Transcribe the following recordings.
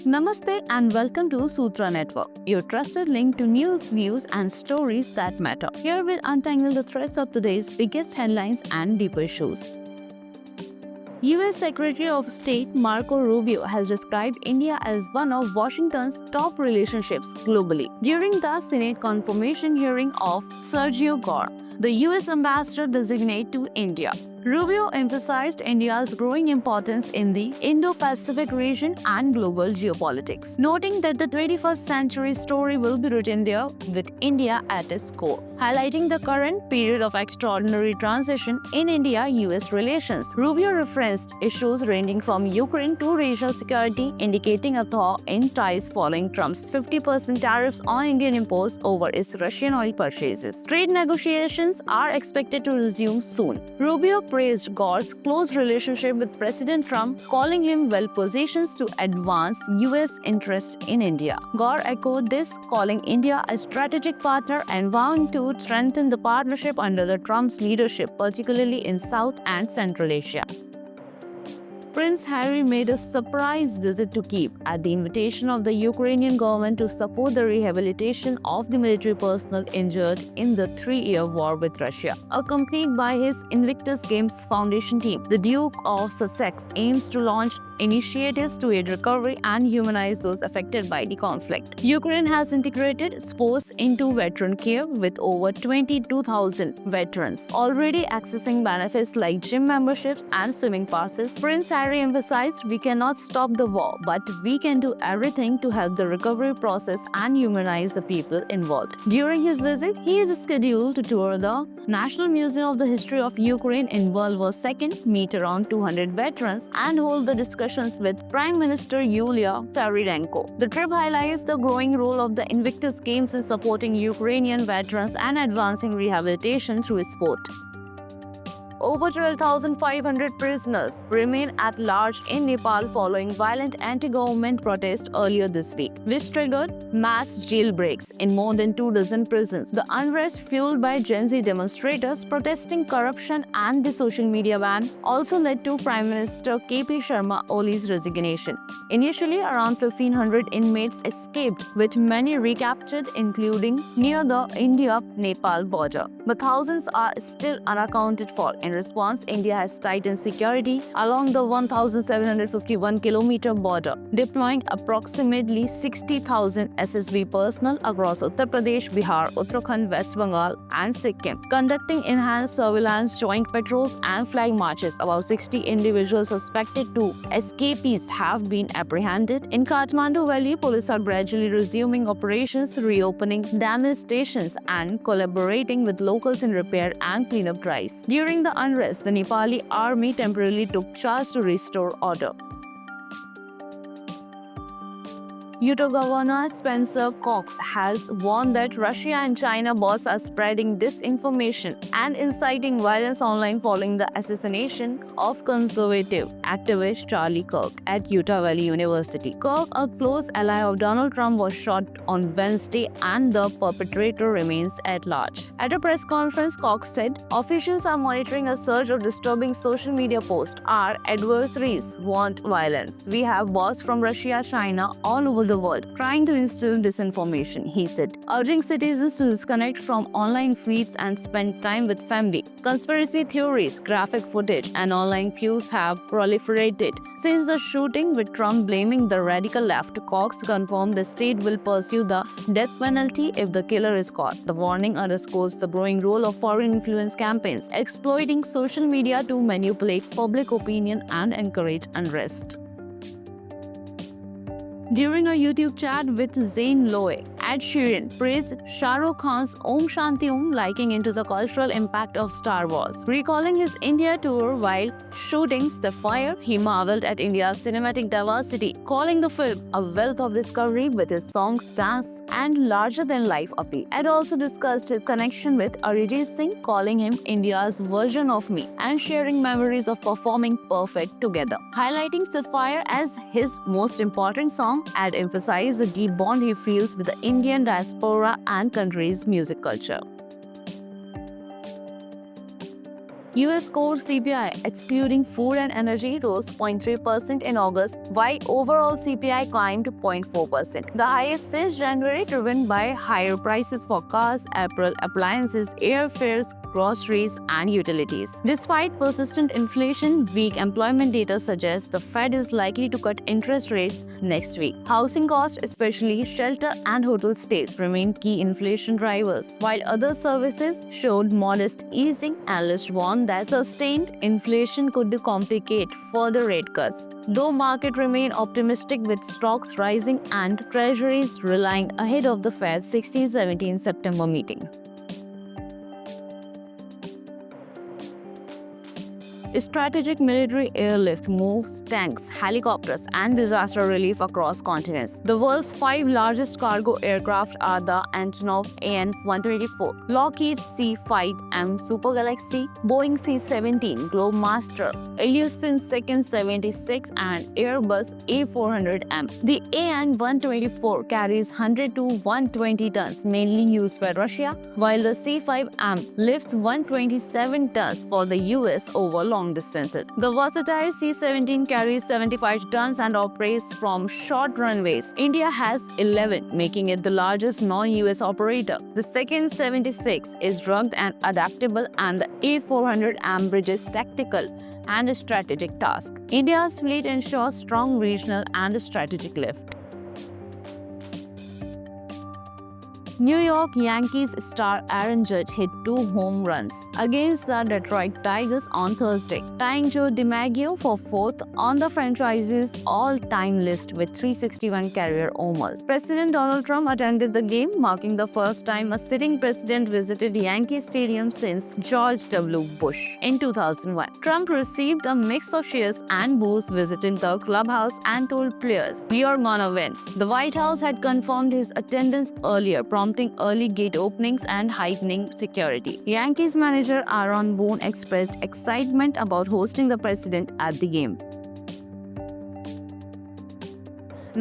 Namaste and welcome to Sutra Network, your trusted link to news, views, and stories that matter. Here we'll untangle the threads of today's biggest headlines and deeper issues. US Secretary of State Marco Rubio has described India as one of Washington's top relationships globally. During the Senate confirmation hearing of Sergio Gore, the US ambassador designate to India, Rubio emphasized India's growing importance in the Indo-Pacific region and global geopolitics, noting that the 21st century story will be written there with India at its core, highlighting the current period of extraordinary transition in India-US relations. Rubio referenced issues ranging from Ukraine to regional security, indicating a thaw in ties following Trump's 50% tariffs on Indian imports over its Russian oil purchases. Trade negotiations are expected to resume soon. Rubio praised Gore's close relationship with President Trump, calling him well-positioned to advance U.S. interest in India. Gore echoed this, calling India a strategic partner and vowing to strengthen the partnership under the Trump's leadership, particularly in South and Central Asia. Prince Harry made a surprise visit to Kyiv at the invitation of the Ukrainian government to support the rehabilitation of the military personnel injured in the three-year war with Russia. Accompanied by his Invictus Games Foundation team, the Duke of Sussex aims to launch initiatives to aid recovery and humanize those affected by the conflict. Ukraine has integrated sports into veteran care with over 22,000 veterans already accessing benefits like gym memberships and swimming passes. Prince Harry emphasized, "We cannot stop the war, but we can do everything to help the recovery process and humanize the people involved." During his visit, he is scheduled to tour the National Museum of the History of Ukraine in World War II, meet around 200 veterans, and hold the discussions with Prime Minister Yulia Tsarenko. The trip highlights the growing role of the Invictus Games in supporting Ukrainian veterans and advancing rehabilitation through sport. Over 12,500 prisoners remain at large in Nepal following violent anti-government protests earlier this week, which triggered mass jailbreaks in more than 24 prisons. The unrest fueled by Gen Z demonstrators protesting corruption and the social media ban also led to Prime Minister KP Sharma Oli's resignation. Initially, around 1,500 inmates escaped, with many recaptured, including near the India-Nepal border. But thousands are still unaccounted for. In response, India has tightened security along the 1,751-kilometer border, deploying approximately 60,000 SSB personnel across Uttar Pradesh, Bihar, Uttarakhand, West Bengal, and Sikkim, conducting enhanced surveillance, joint patrols, and flag marches. About 60 individuals suspected to escapees have been apprehended. In Kathmandu Valley, police are gradually resuming operations, reopening damaged stations, and collaborating with locals in repair and cleanup drives. During the unrest, the Nepali army temporarily took charge to restore order. Utah Governor Spencer Cox has warned that Russia and China bots are spreading disinformation and inciting violence online following the assassination of conservative activist Charlie Kirk at Utah Valley University. Kirk, a close ally of Donald Trump, was shot on Wednesday and the perpetrator remains at large. At a press conference, Cox said, "Officials are monitoring a surge of disturbing social media posts. Our adversaries want violence. We have bots from Russia, China, all over the world trying to instill disinformation," he said, urging citizens to disconnect from online feeds and spend time with family. Conspiracy theories, graphic footage, and online views have proliferated since the shooting, with Trump blaming the radical left. Cox confirmed the state will pursue the death penalty if the killer is caught. The warning underscores the growing role of foreign influence campaigns, exploiting social media to manipulate public opinion and encourage unrest. During a YouTube chat with Zayn Lowe, Ed Sheeran praised Shah Rukh Khan's Om Shanti Om, liking into the cultural impact of Star Wars. Recalling his India tour while shooting Sapphire, he marveled at India's cinematic diversity, calling the film a wealth of discovery with his songs, dance, and larger-than-life appeal. Ed also discussed his connection with Arijit Singh, calling him India's version of me, and sharing memories of performing Perfect together. Highlighting Sapphire as his most important song, Ed emphasized the deep bond he feels with the Indian diaspora and country's music culture. US core CPI, excluding food and energy, rose 0.3% in August, while overall CPI climbed 0.4%, the highest since January, driven by higher prices for cars, April appliances, airfares, groceries, and utilities. Despite persistent inflation, weak employment data suggests the Fed is likely to cut interest rates next week. Housing costs, especially shelter and hotel stays, remain key inflation drivers, while other services showed modest easing. Analysts warn that sustained inflation could complicate further rate cuts, though markets remain optimistic with stocks rising and treasuries relying ahead of the Fed's 16-17 September meeting. Strategic military airlift moves tanks, helicopters, and disaster relief across continents. The world's 5 largest cargo aircraft are the Antonov AN-124, Lockheed C-5M Super Galaxy, Boeing C-17 Globemaster, Alucin Second-76, and Airbus A400M. The AN-124 carries 100 to 120 tons, mainly used by Russia, while the C-5M lifts 127 tons for the US over long distances. The versatile C-17 carries 75 tons and operates from short runways. India has 11, making it the largest non-US operator. The second 76 is rugged and adaptable, and the A400M bridges tactical and strategic tasks. India's fleet ensures strong regional and strategic lift. New York Yankees star Aaron Judge hit 2 home runs against the Detroit Tigers on Thursday, tying Joe DiMaggio for 4th on the franchise's all-time list with 361 career homers. President Donald Trump attended the game, marking the first time a sitting president visited Yankee Stadium since George W. Bush in 2001. Trump received a mix of cheers and boos, visited the clubhouse, and told players, "We are gonna win." The White House had confirmed his attendance earlier, prompting early gate openings and heightening security. Yankees manager Aaron Boone expressed excitement about hosting the president at the game.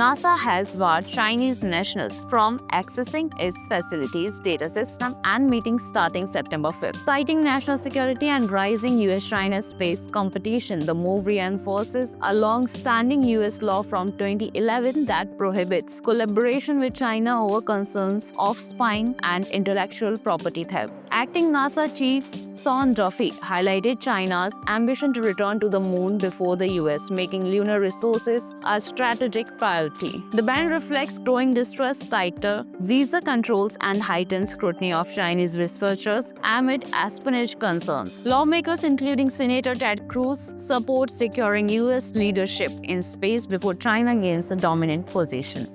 NASA has barred Chinese nationals from accessing its facilities, data system, and meetings starting September 5th. Citing national security and rising US-China space competition, the move reinforces a long-standing US law from 2011 that prohibits collaboration with China over concerns of spying and intellectual property theft. Acting NASA Chief Sean Duffy highlighted China's ambition to return to the moon before the US, making lunar resources a strategic priority. The ban reflects growing distrust, tighter visa controls, and heightened scrutiny of Chinese researchers amid espionage concerns. Lawmakers, including Senator Ted Cruz, support securing US leadership in space before China gains a dominant position.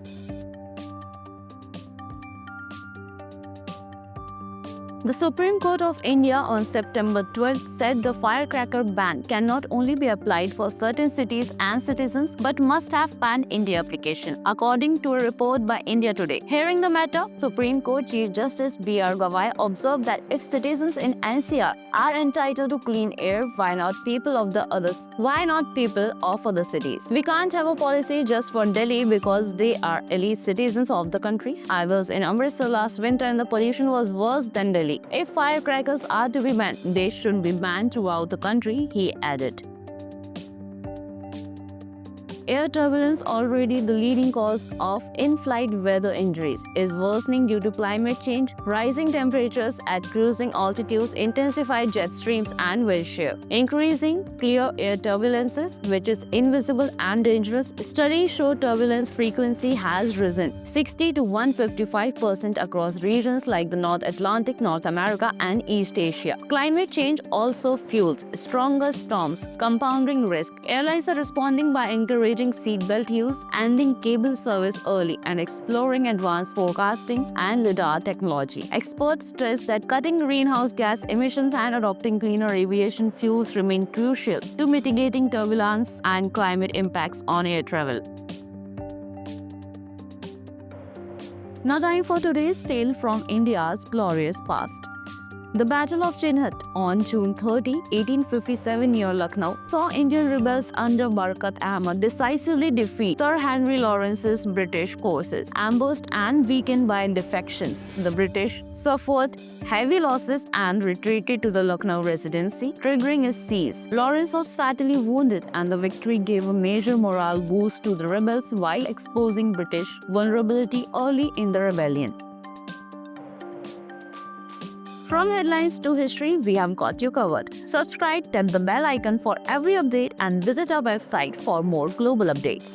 The Supreme Court of India on September 12th said the firecracker ban can not only be applied for certain cities and citizens but must have pan-India application, according to a report by India Today. Hearing the matter, Supreme Court Chief Justice B.R. Gavai observed that if citizens in NCR are entitled to clean air, why not people of other cities? We can't have a policy just for Delhi because they are elite citizens of the country. I was in Amritsar last winter and the pollution was worse than Delhi. If firecrackers are to be banned, they should be banned throughout the country, he added. Air turbulence, already the leading cause of in-flight weather injuries, is worsening due to climate change, rising temperatures at cruising altitudes, intensified jet streams, and wind shear. Increasing clear air turbulences, which is invisible and dangerous. Studies show turbulence frequency has risen 60 to 155% across regions like the North Atlantic, North America, and East Asia. Climate change also fuels stronger storms, compounding risk. Airlines are responding by encouraging seatbelt use, ending cable service early, and exploring advanced forecasting and LiDAR technology. Experts stress that cutting greenhouse gas emissions and adopting cleaner aviation fuels remain crucial to mitigating turbulence and climate impacts on air travel. Now time for today's tale from India's glorious past. The Battle of Chinhat on June 30, 1857 near Lucknow saw Indian rebels under Barakat Ahmad decisively defeat Sir Henry Lawrence's British forces. Ambushed and weakened by defections, the British suffered heavy losses and retreated to the Lucknow Residency, triggering a siege. Lawrence was fatally wounded, and the victory gave a major morale boost to the rebels while exposing British vulnerability early in the rebellion. From headlines to history, we have got you covered. Subscribe, tap the bell icon for every update, and visit our website for more global updates.